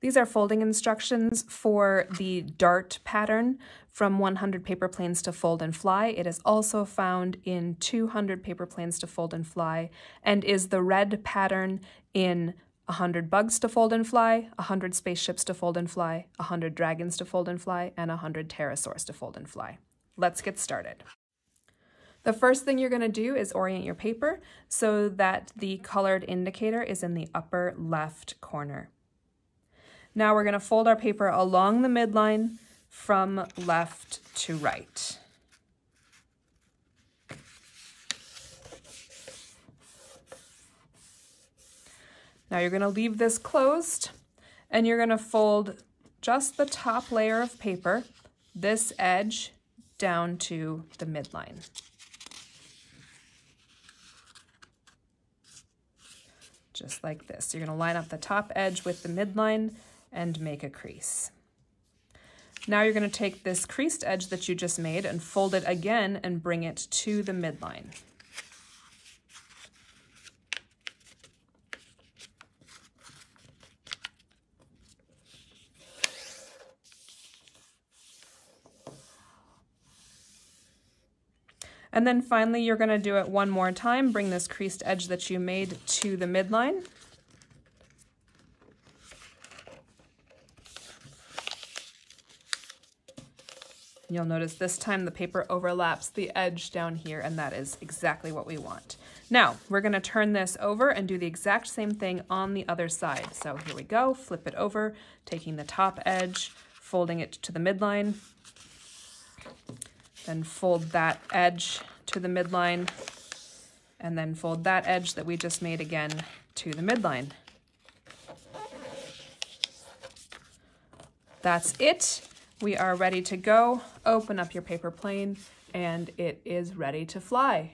These are folding instructions for the dart pattern from 100 paper planes to fold and fly. It is also found in 200 paper planes to fold and fly and is the red pattern in 100 bugs to fold and fly, 100 spaceships to fold and fly, 100 dragons to fold and fly, and 100 pterosaurs to fold and fly. Let's get started. The first thing you're going to do is orient your paper so that the colored indicator is in the upper left corner. Now we're going to fold our paper along the midline from left to right. Now you're going to leave this closed and you're going to fold just the top layer of paper, this edge, down to the midline. Just like this. You're going to line up the top edge with the midline and make a crease. Now you're going to take this creased edge that you just made and fold it again and bring it to the midline. And then finally, you're going to do it one more time. Bring this creased edge that you made to the midline. You'll notice this time the paper overlaps the edge down here, and that is exactly what we want. Now, we're going to turn this over and do the exact same thing on the other side. So here we go, flip it over, taking the top edge, folding it to the midline, then fold that edge to the midline, and then fold that edge that we just made again to the midline. That's it. We are ready to go. Open up your paper plane and it is ready to fly.